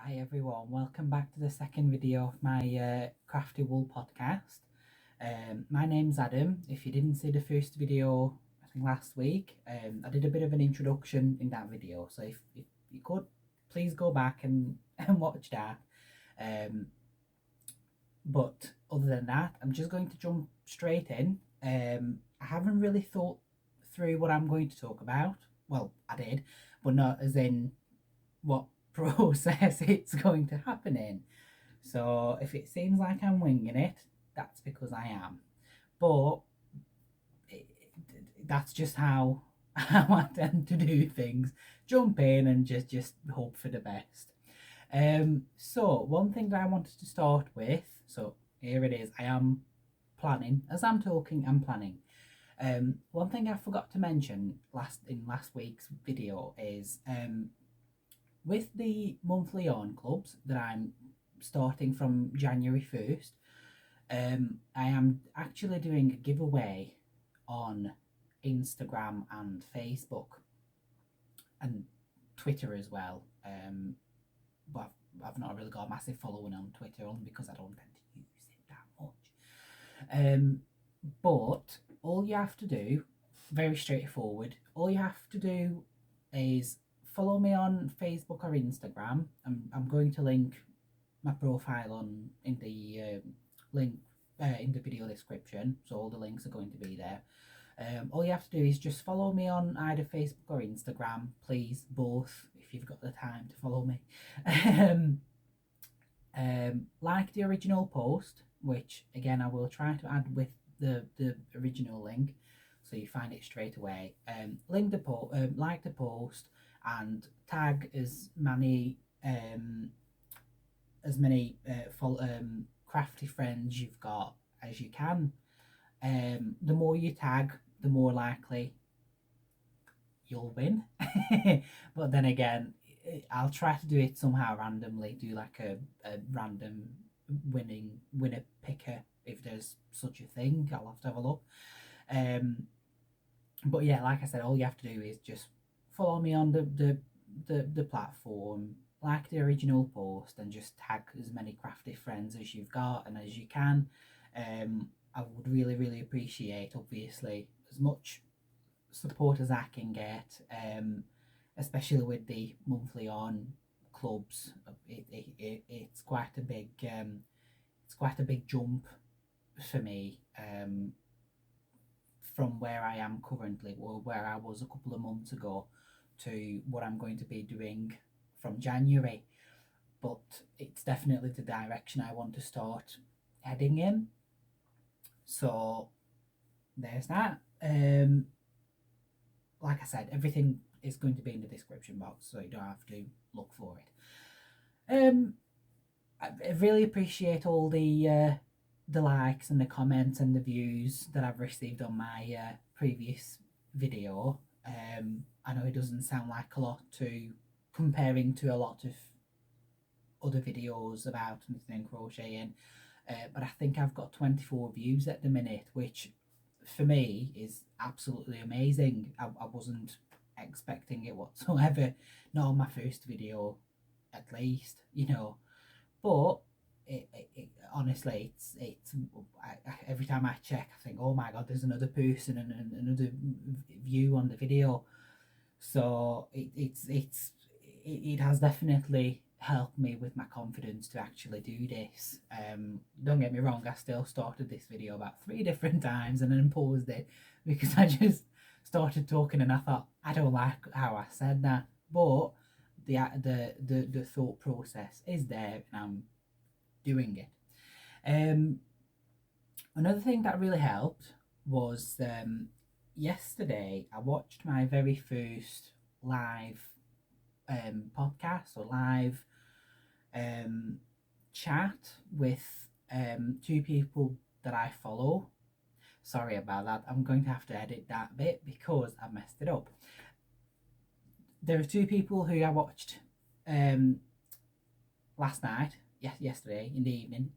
Hi everyone, welcome back to the second video of my Crafty Wool podcast. My name's Adam. If you didn't see the first video, I think last week, I did a bit of an introduction in that video. So if you could, please go back and watch that. But other than that, I'm just going to jump straight in. I haven't really thought through what I'm going to talk about. Well, I did, but not as in what process it's going to happen in. So if it seems like I'm winging it, that's because I am. But that's just how I tend to do things. Jump in and just hope for the best. So one thing that I wanted to start with, so here it is, I am planning. As I'm talking, I'm planning. One thing I forgot to mention in last week's video is with the monthly yarn clubs that I'm starting from January 1st, I am actually doing a giveaway on Instagram and Facebook and Twitter as well. But I've not really got a massive following on Twitter, only because I don't tend to use it that much. But all you have to do, very straightforward, all you have to do is follow me on Facebook or Instagram. I'm going to link my profile in the link in the video description, so all the links are going to be there. All you have to do is just follow me on either Facebook or Instagram, please, both, if you've got the time to follow me. Like the original post, which again I will try to add with the original link, so you find it straight away. Like the post, and tag as many crafty friends you've got as you can. The more you tag, the more likely you'll win. But then again, I'll try to do it somehow randomly, do like a random winner picker, if there's such a thing. I'll have to have a look. But yeah, like I said, all you have to do is just follow me on the platform, like the original post, and just tag as many crafty friends as you've got and as you can. I would really appreciate, obviously, as much support as I can get, especially with the monthly on clubs. It's quite a big jump for me, from where I am currently, or where I was a couple of months ago, to what I'm going to be doing from January. But it's definitely the direction I want to start heading in. So there's that. Like I said, everything is going to be in the description box, so you don't have to look for it. I really appreciate all the likes and the comments and the views that I've received on my previous video. I know it doesn't sound like a lot comparing to a lot of other videos about knitting and crocheting, but I think I've got 24 views at the minute, which for me is absolutely amazing. I wasn't expecting it whatsoever, not on my first video at least, but honestly, it's every time I check, I think, oh my god, there's another person and another view on the video. So it has definitely helped me with my confidence to actually do this. Don't get me wrong, I still started this video about 3 different times and then paused it because I just started talking and I thought, I don't like how I said that, but the thought process is there and I'm doing it. Another thing that really helped was yesterday I watched my very first live podcast or live chat with 2 people that I follow. Sorry about that, I'm going to have to edit that bit because I messed it up. There are 2 people who I watched last night, yesterday in the evening.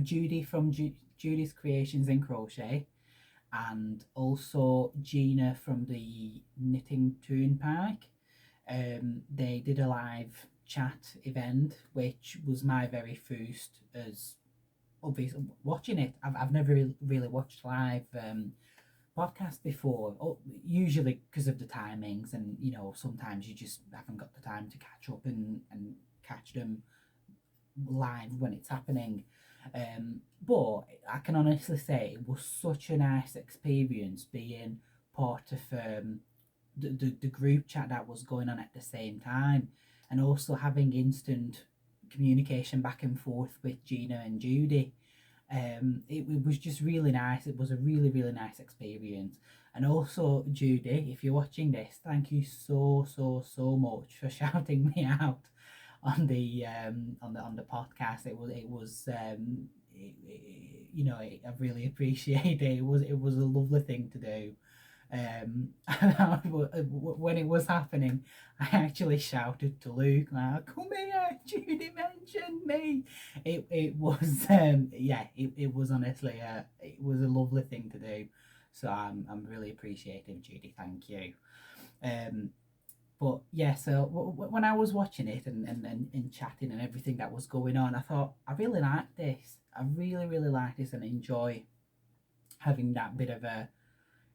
Judy from Judy's Creations in Crochet, and also Gina from the Knitting Turnpike. They did a live chat event, which was my very first as obviously watching it. I've never really watched live podcast before, usually because of the timings, and you know, sometimes you just haven't got the time to catch up and catch them live when it's happening. But I can honestly say it was such a nice experience being part of the group chat that was going on at the same time, and also having instant communication back and forth with Gina and Judy. It was just really nice. It was a really nice experience. And also, Judy, if you're watching this, thank you so much for shouting me out on the podcast. You know, I really appreciate it. It was a lovely thing to do. When it was happening, I actually shouted to Luke, like, "Come here, Judy mentioned me." It was yeah, it was honestly it was a lovely thing to do. So I'm really appreciative, Judy. Thank you. But yeah, so when I was watching it and chatting and everything that was going on, I thought I really like this. I really like this and enjoy having that bit of a,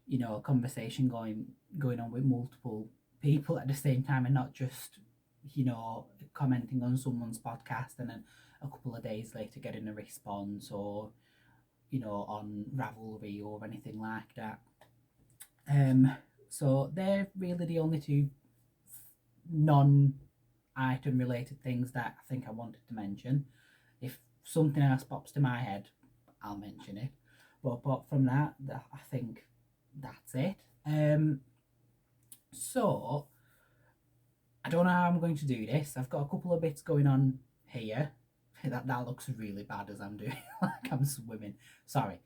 you know, a conversation going on with multiple people at the same time, and not just, you know, commenting on someone's podcast and then a couple of days later getting a response, or, you know, on Ravelry or anything like that. So they're really the only two non-item related things that I think I wanted to mention. If something else pops to my head, I'll mention it. But apart from that, I think that's it. So I don't know how I'm going to do this. I've got a couple of bits going on here. That looks really bad as I'm doing like I'm swimming. Sorry.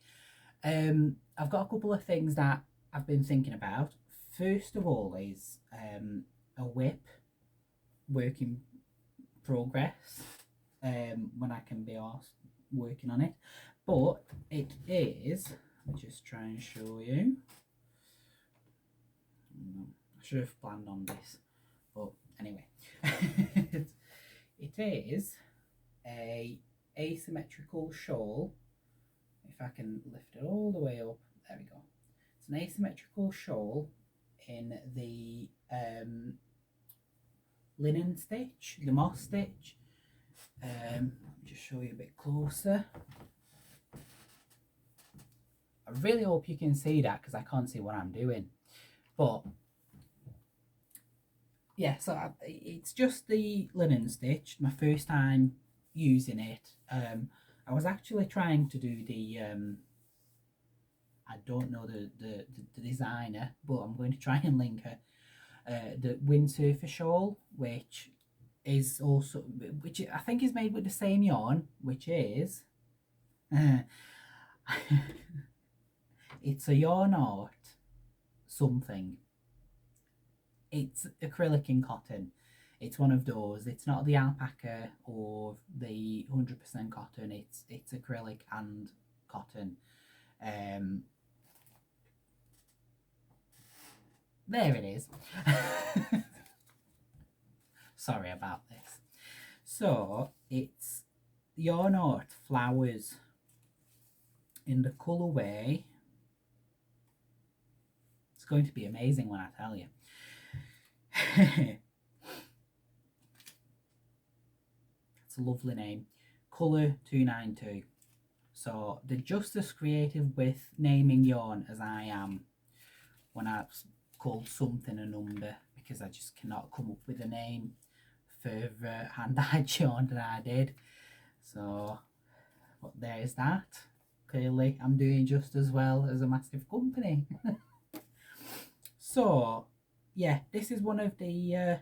I've got a couple of things that I've been thinking about. First of all is a whip work in progress, when I can be asked working on it. But it is, let me just try and show you. I should have planned on this, but anyway. It is a asymmetrical shawl. If I can lift it all the way up, there we go. It's an asymmetrical shawl in the linen stitch, the moss stitch. Let me just show you a bit closer. I really hope you can see that because I can't see what I'm doing. But yeah, so it's just the linen stitch. My first time using it. I was actually trying to do the I don't know the designer, but I'm going to try and link her. The windsurfer shawl, which is also, which I think is made with the same yarn, which is it's a yarn art something. It's acrylic and cotton. It's one of those. It's not the alpaca or the 100% cotton. It's acrylic and cotton. There it is. Sorry about this. So it's yarn art flowers in the colourway. It's going to be amazing when I tell you. It's a lovely name. Colour 292. So they're just as creative with naming yarn as I am when I've called something a number, because I just cannot come up with a name for hand-dyed yarn that I did. So, but there's that. Clearly I'm doing just as well as a massive company. So yeah, this is one of the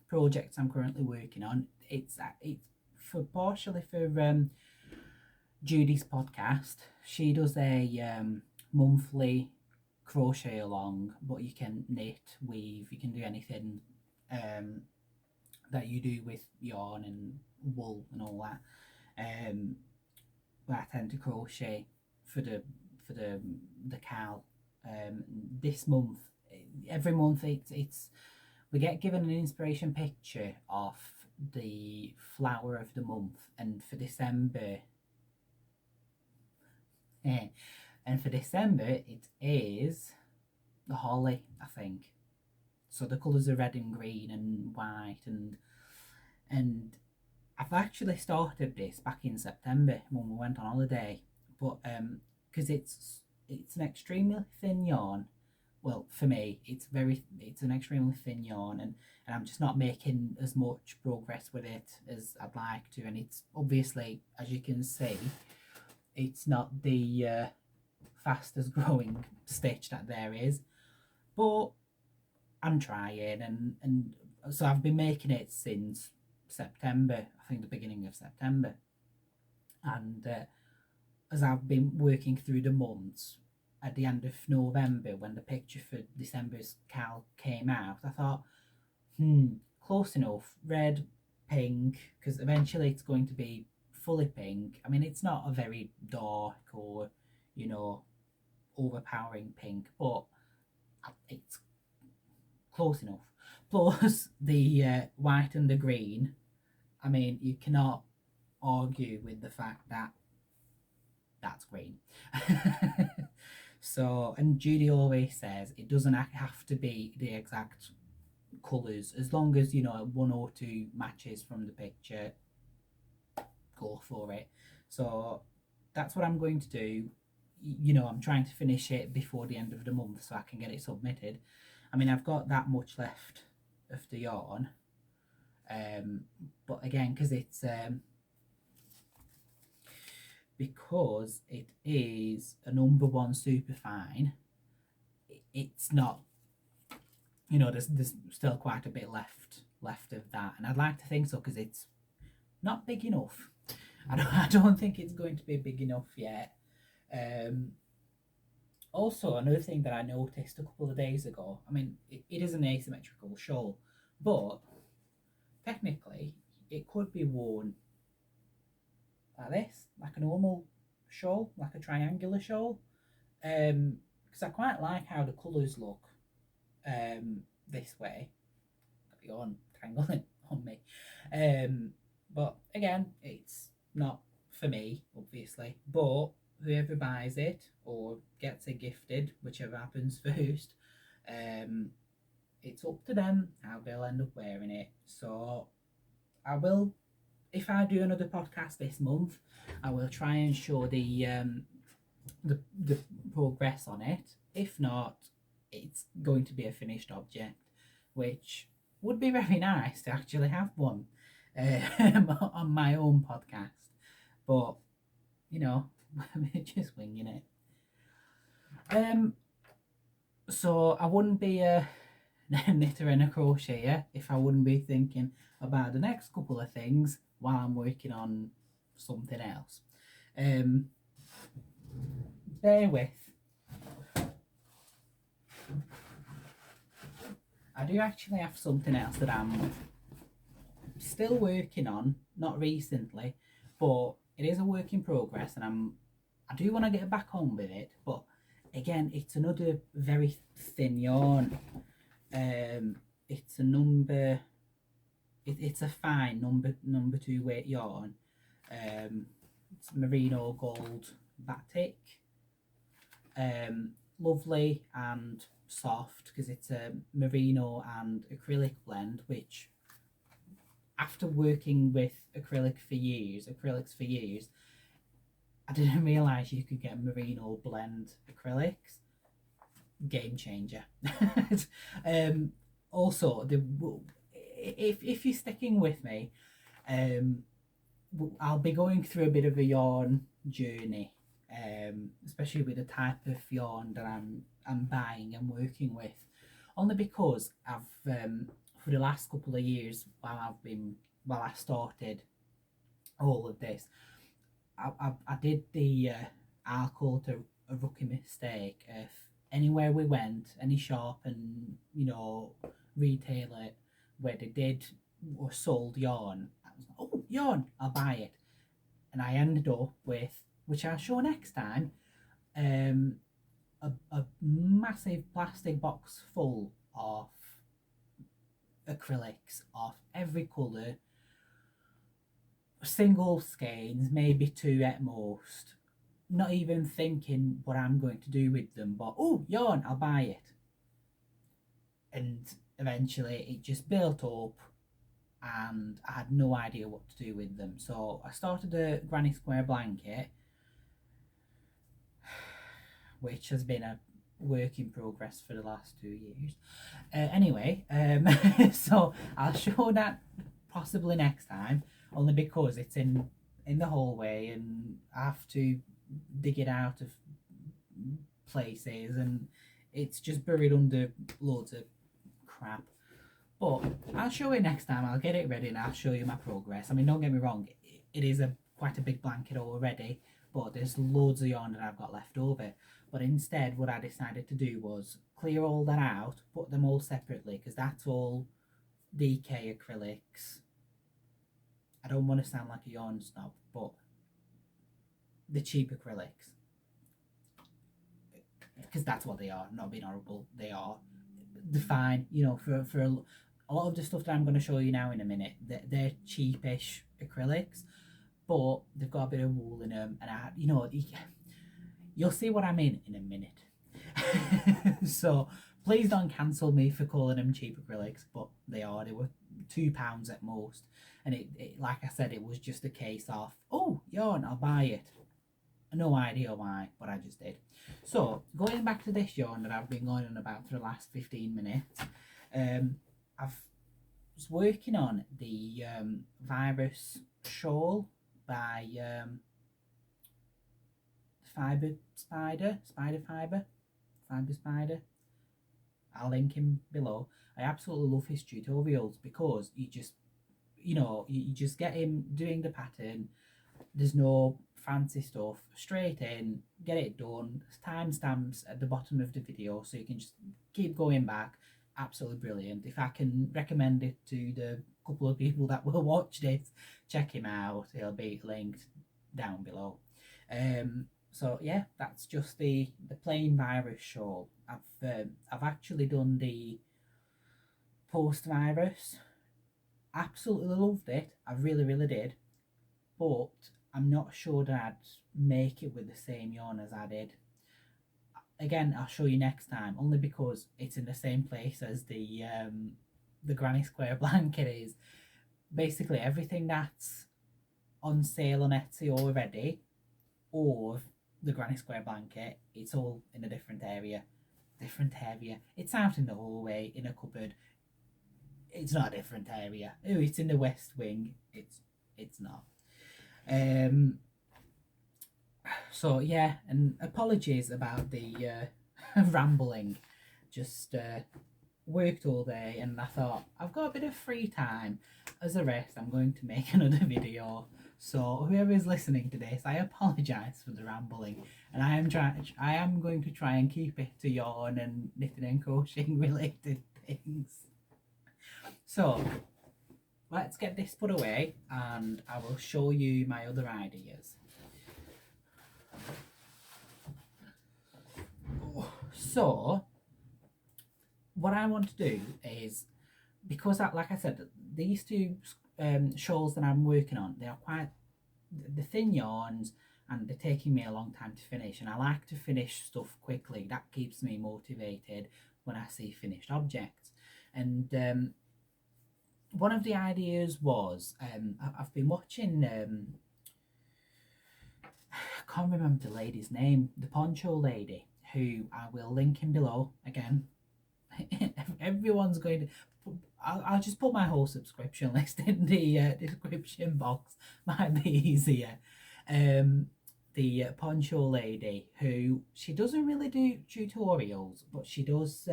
projects I'm currently working on. It's partially for Judy's podcast. She does a monthly crochet along, but you can knit, weave, you can do anything that you do with yarn and wool and all that. But I tend to crochet for the cow. This month, every month it's we get given an inspiration picture of the flower of the month, and for December, it is the holly, I think. So the colours are red and green and white, and I've actually started this back in September when we went on holiday, but because it's an extremely thin yarn. Well, for me, it's an extremely thin yarn, and I'm just not making as much progress with it as I'd like to. And it's obviously, as you can see, it's not the fastest growing stitch that there is, but I'm trying, and so I've been making it since September, I think the beginning of September, and as I've been working through the months, at the end of November, when the picture for December's cal came out, I thought, close enough, red, pink, because eventually it's going to be fully pink. I mean, it's not a very dark or, you know, overpowering pink, but it's close enough. Plus the white and the green, I mean, you cannot argue with the fact that that's green. So, and Judy always says it doesn't have to be the exact colours, as long as, you know, one or two matches from the picture, go for it. So that's what I'm going to do. You know, I'm trying to finish it before the end of the month so I can get it submitted. I mean, I've got that much left of the yarn, but again, because it is a number one superfine, it's not, you know, there's still quite a bit left of that, and I'd like to think so, because it's not big enough. I don't think it's going to be big enough yet. Also, another thing that I noticed a couple of days ago, I mean, it is an asymmetrical shawl, but technically it could be worn like this, like a normal shawl, like a triangular shawl, because I quite like how the colours look this way. Got the yarn tangling on me, but again, it's not for me, obviously, but whoever buys it or gets it gifted, whichever happens first, it's up to them how they'll end up wearing it. So I will, if I do another podcast this month, I will try and show the progress on it. If not, it's going to be a finished object, which would be very nice to actually have one on my own podcast. But, you know, we're just winging it. So I wouldn't be a knitter and a crocheter if I wouldn't be thinking about the next couple of things while I'm working on something else. Bear with. I do actually have something else that I'm still working on, not recently, but it is a work in progress, and I do want to get back on with it, but again, it's another very thin yarn. It's a number, it's a fine number 2 weight yarn. It's merino gold batik. Lovely and soft, because it's a merino and acrylic blend, which, after working with acrylics for years, I didn't realise you could get merino blend acrylics. Game changer. Also, if you're sticking with me, I'll be going through a bit of a yarn journey, especially with the type of yarn that I'm buying and working with, only because I've for the last couple of years, while I started all of this, I did the I'll call it a rookie mistake of, anywhere we went, any shop and, you know, retailer where they did or sold yarn, I was like, oh, yarn, I'll buy it. And I ended up with, which I'll show next time, a massive plastic box full of acrylics of every colour, single skeins, maybe 2 at most, not even thinking what I'm going to do with them, but oh, yarn, I'll buy it. And eventually it just built up and I had no idea what to do with them. So I started a granny square blanket, which has been a work in progress for the last 2 years. Anyway, so I'll show that possibly next time, only because it's in the hallway and I have to dig it out of places and it's just buried under loads of crap. But I'll show you next time. I'll get it ready and I'll show you my progress. I mean, don't get me wrong, it is quite a big blanket already, but there's loads of yarn that I've got left over. But instead, what I decided to do was clear all that out, put them all separately, because that's all DK acrylics. I don't want to sound like a yarn snob, but the cheap acrylics, because that's what they are. Not being horrible, they are. They're fine, you know, for a lot of the stuff that I'm going to show you now in a minute, they're cheapish acrylics, but they've got a bit of wool in them, and you know, you'll see what I mean in a minute. So please don't cancel me for calling them cheap acrylics, but they were £2 at most, and it like I said, it was just a case of, oh, yarn, I'll buy it. No idea why, but I just did. So going back to this yarn that I've been going on about for the last 15 minutes, I was working on the Virus Shawl by Fiber Spider. I'll link him below. I absolutely love his tutorials because you just get him doing the pattern. There's no fancy stuff, straight in, get it done. Timestamps at the bottom of the video so you can just keep going back. Absolutely brilliant. If I can recommend it to the couple of people that will watch this, check him out. He'll be linked down below. So yeah, that's just the plain Virus shawl. I've actually done the post virus. Absolutely loved it. I really did. But I'm not sure that I'd make it with the same yarn as I did. Again, I'll show you next time, only because it's in the same place as the granny square blanket is. Basically everything that's on sale on Etsy already, or the granny square blanket, it's all in a different area. It's out in the hallway in a cupboard. It's not a different area. Oh, it's in the west wing. It's not. So yeah, and apologies about the rambling. Just worked all day and I thought, I've got a bit of free time. As a rest, I'm going to make another video. So whoever is listening to this, I apologise for the rambling, and I am going to try and keep it to yarn and knitting and crocheting related things. So let's get this put away and I will show you my other ideas. So what I want to do is, because like I said, these two shawls that I'm working on, they are quite the thin yarns and they're taking me a long time to finish, and I like to finish stuff quickly. That keeps me motivated when I see finished objects. And one of the ideas was, I've been watching, I can't remember the lady's name, the Poncho lady, who I will link in below. Again, everyone's going to, I'll just put my whole subscription list in the description box, might be easier. The Poncho lady, who, she doesn't really do tutorials, but she does,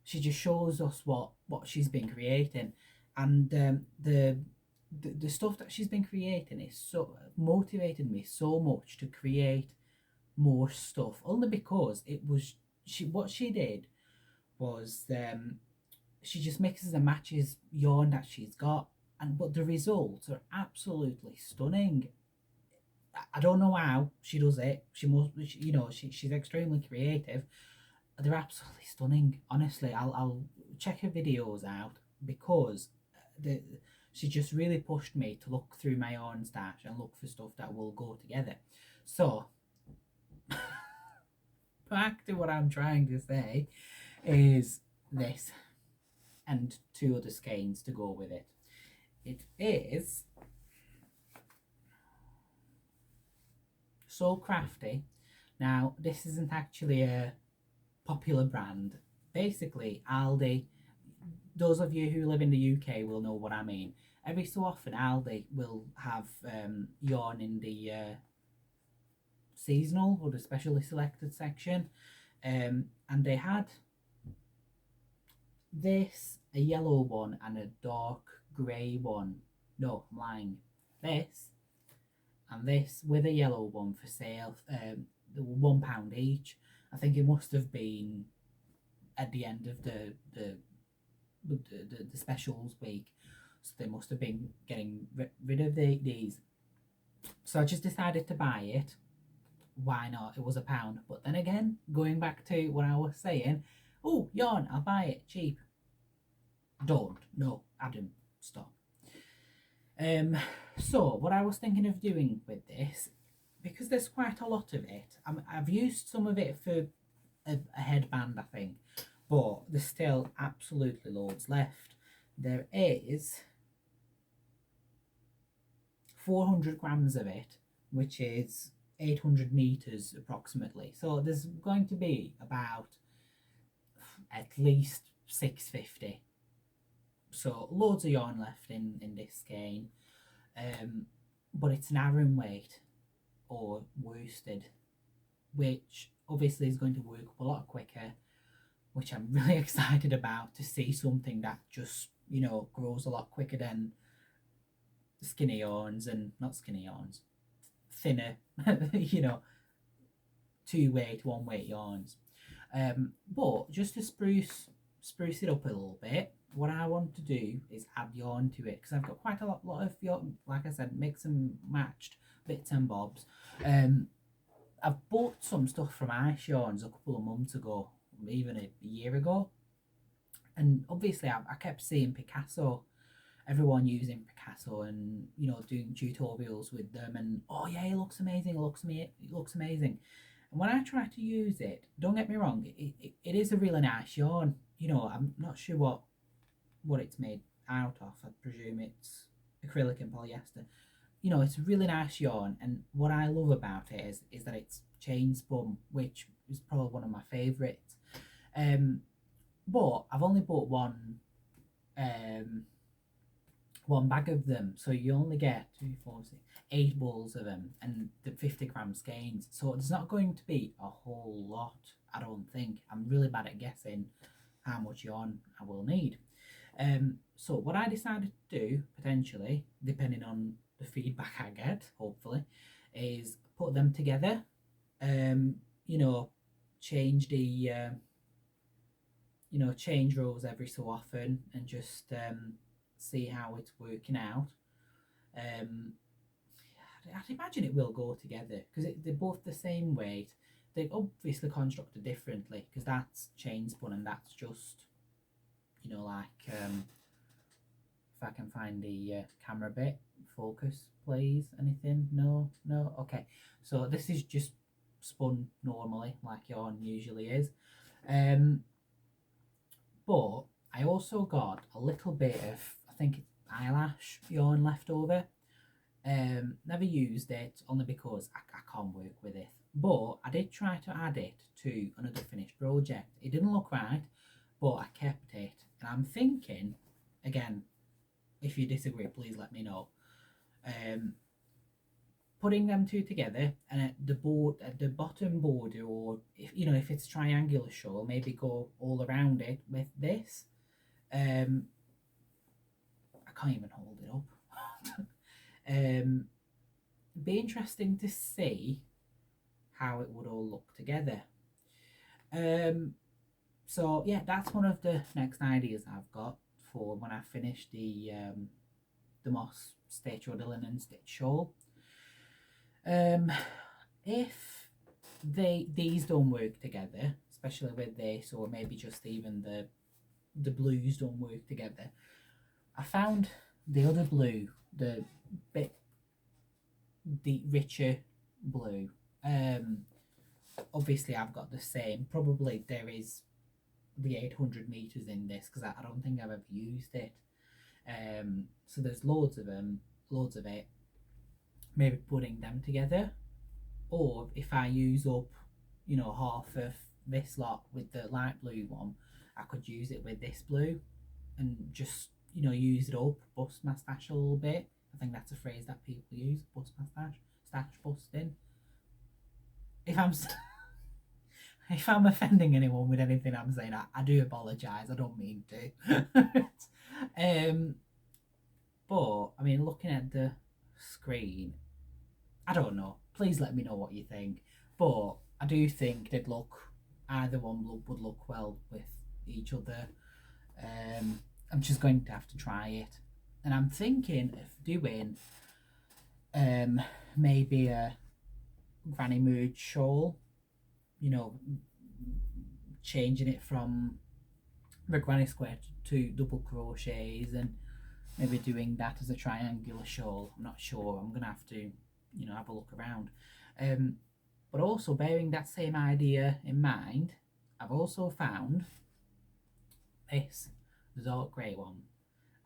she just shows us what she's been creating, and the stuff that she's been creating is so motivated me so much to create more stuff, only because it was what she did was she just mixes and matches yarn that she's got, but the results are absolutely stunning. I don't know how she does it. She must, you know, she's extremely creative. They're absolutely stunning. Honestly, I'll check her videos out. because she just really pushed me to look through my yarn stash and look for stuff that will go together. So back to what I'm trying to say is this, and 2 other skeins to go with it. It is so Crafty. Now, this isn't actually a popular brand. Basically, Aldi, those of you who live in the UK will know what I mean. Every so often, Aldi will have yarn in the seasonal or the specially selected section, and they had this, a yellow one, and a dark grey one. No, I'm lying. This and this with a yellow one for sale. They were £1 each. I think it must have been at the end of the specials week, so they must have been getting rid of these. So I just decided to buy it. Why not? It was £1. But then again, going back to what I was saying, oh, yarn, I'll buy it cheap. Don't. No, Adam, stop. So what I was thinking of doing with this, because there's quite a lot of it, I've used some of it for a headband, I think, but there's still absolutely loads left. There is 400 grams of it, which is 800 meters approximately. So there's going to be about at least 650. So loads of yarn left in this skein, but it's an Aran weight or worsted, which obviously is going to work up a lot quicker, which I'm really excited about, to see something that just, you know, grows a lot quicker than skinny yarns, and not skinny yarns, thinner, you know, 2-weight, 1-weight yarns. But just to spruce it up a little bit, what I want to do is add yarn to it, because I've got quite a lot of yarn, like I said, mix and matched bits and bobs. I've bought some stuff from Ice Yarns a couple of months ago, even a year ago, and obviously I kept seeing Picasso, everyone using Picasso and, you know, doing tutorials with them, and oh yeah, it looks amazing, it looks amazing. And when I try to use it, don't get me wrong, it is a really nice yarn. You know, I'm not sure what it's made out of. I presume it's acrylic and polyester. You know, it's a really nice yarn, and what I love about it is that it's chain spun, which is probably one of my favourites. But I've only bought one bag of them, so you only get 8 balls of them, and the 50-gram skeins. So there's not going to be a whole lot, I don't think. I'm really bad at guessing how much yarn I will need. So what I decided to do, potentially, depending on the feedback I get, hopefully, is put them together. You know, change the change rows every so often, and just see how it's working out. I'd imagine it will go together, because they're both the same weight. They're obviously constructed differently, because that's chain spun and that's just, you know, like, if I can find the camera bit, focus please, anything, no, okay, so this is just spun normally like yarn usually is. But I also got a little bit of, I think it's eyelash yarn left over. Never used it, only because I can't work with it, but I did try to add it to another finished project. It didn't look right, but I kept it, and I'm thinking, again, if you disagree, please let me know, putting them two together, and at the bottom border, or if it's triangular shawl, maybe go all around it with this. I can't even hold it up. Be interesting to see how it would all look together. So yeah, that's one of the next ideas I've got for when I finish the moss stitch or the linen stitch shawl. If these don't work together, especially with this, or maybe just even the the blues don't work together. I found the other blue, the bit deep, richer blue. Obviously I've got the same. Probably there is the 800 meters in this because I don't think I've ever used it. So there's loads of them, loads of it. Maybe putting them together, or if I use up, you know, half of this lot with the light blue one, I could use it with this blue and just, you know, use it up, bust my stash a little bit. I think that's a phrase that people use, bust my stash busting. If I'm if I'm offending anyone with anything I'm saying, I do apologise. I don't mean to. But I mean, looking at the screen, I don't know. Please let me know what you think. But I do think they'd look, either one would look well with each other. I'm just going to have to try it, and I'm thinking of doing maybe a granny mood shawl. You know, changing it from the granny square to double crochets, and maybe doing that as a triangular shawl. I'm not sure. I'm gonna have to, you know, have a look around. But also bearing that same idea in mind, I've also found this Zork grey one.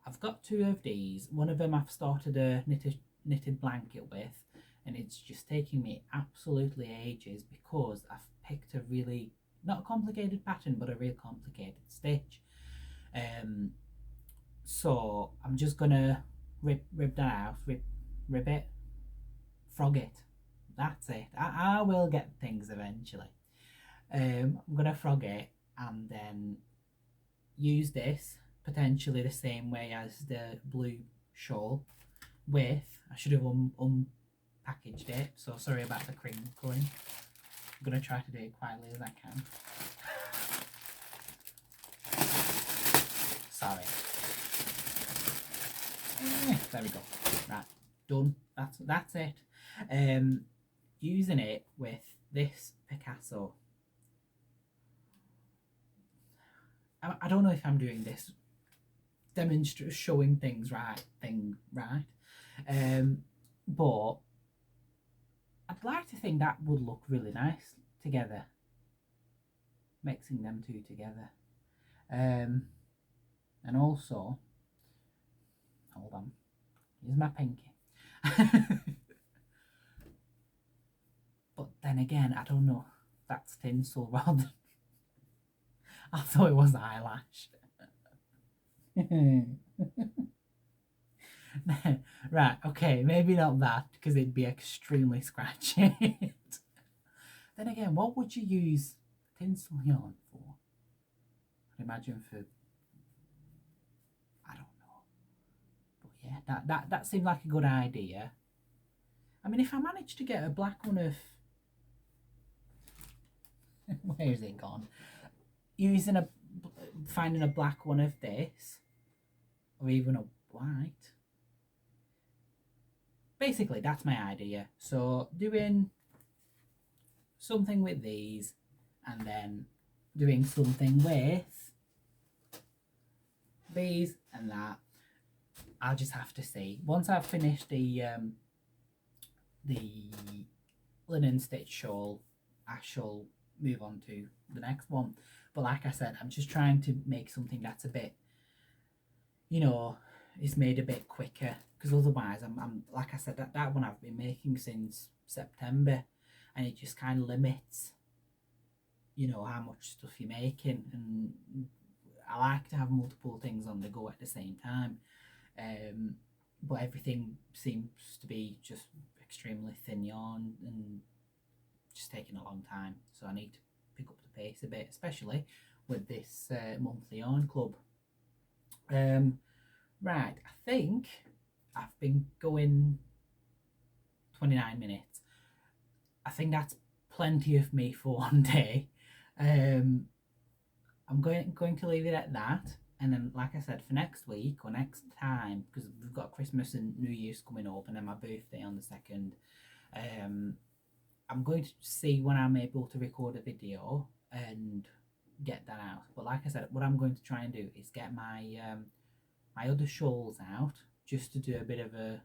I've got two of these. One of them I've started a knitted blanket with, and it's just taking me absolutely ages because I've picked a really, not a complicated pattern, but a real complicated stitch. So I'm just gonna rip that out, rip it, frog it. That's it. I will get things eventually. I'm gonna frog it and then use this potentially the same way as the blue shawl with, I should have unpackaged it, so sorry about the cream going. I'm gonna try to do it quietly as I can. Sorry. There we go. Right, done. That's it. Using it with this Picasso. I don't know if I'm doing this showing things right, but I'd like to think that would look really nice together, mixing them two together. And also, hold on, here's my pinky. But then again, I don't know, that's tinsel rather. I thought it was eyelash. Right, okay, maybe not that, because it'd be extremely scratchy. Then again, what would you use tinsel yarn for? I'd imagine for, I don't know. But yeah, that seemed like a good idea. I mean, if I managed to get a black one of, where's it gone? Finding a black one of this, or even a white. Basically, that's my idea. So doing something with these, and then doing something with these and that. I'll just have to see. Once I've finished the linen stitch shawl, I shall move on to the next one. But like I said, I'm just trying to make something that's a bit, you know, it's made a bit quicker, because otherwise I'm like I said, that one I've been making since September, and it just kind of limits, you know, how much stuff you're making. And I like to have multiple things on the go at the same time, but everything seems to be just extremely thin yarn and just taking a long time, so I need to pick up the pace a bit, especially with this monthly yarn club. Right, I think I've been going 29 minutes. I think that's plenty of me for one day. I'm going to leave it at that, and then like I said, for next week or next time, because we've got Christmas and New Year's coming up, and then my birthday on the 2nd, I'm going to see when I'm able to record a video and get that out. But like I said, what I'm going to try and do is get my my other shawls out, just to do a bit of a,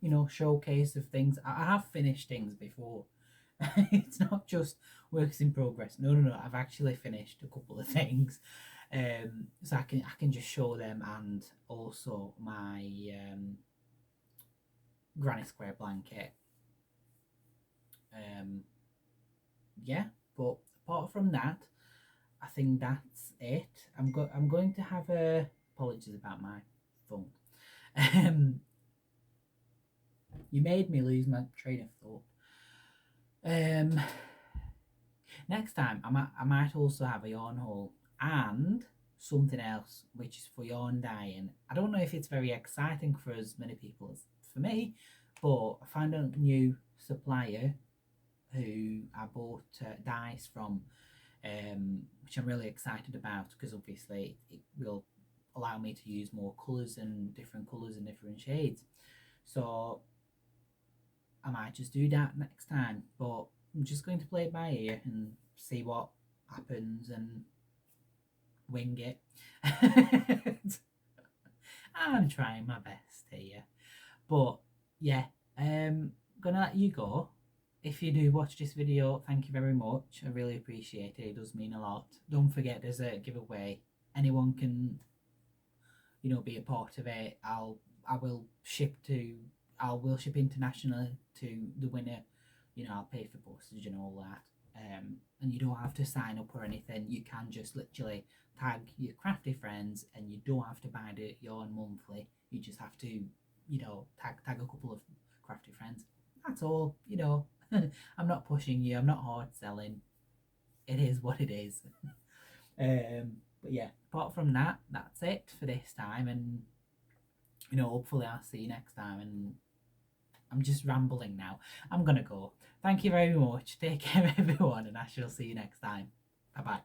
you know, showcase of things. I have finished things before. It's not just works in progress. No, no, no. I've actually finished a couple of things, so I can just show them, and also my granny square blanket. Yeah, but apart from that, I think that's it. I'm going to have a apologies about my phone. Um, you made me lose my train of thought. Um, Next time I might also have a yarn haul and something else which is for yarn dyeing. I don't know if it's very exciting for as many people as for me, but I found a new supplier who I bought dyes from, which I'm really excited about, because obviously it will allow me to use more colours and different shades. So I might just do that next time, but I'm just going to play it by ear and see what happens and wing it. I'm trying my best here, but yeah, gonna let you go. If you do watch this video, thank you very much. I really appreciate it. It does mean a lot. Don't forget, there's a giveaway. Anyone can, you know, be a part of it. I will ship to I will ship internationally to the winner. You know, I'll pay for postage and all that. And you don't have to sign up or anything. You can just literally tag your crafty friends, and you don't have to buy the yarn monthly. You just have to, you know, tag a couple of crafty friends. That's all. You know, I'm not pushing you. I'm not hard selling. It is what it is. But yeah, apart from that, that's it for this time. And you know, hopefully I'll see you next time. And I'm just rambling now. I'm gonna go. Thank you very much. Take care, everyone, and I shall see you next time. Bye bye.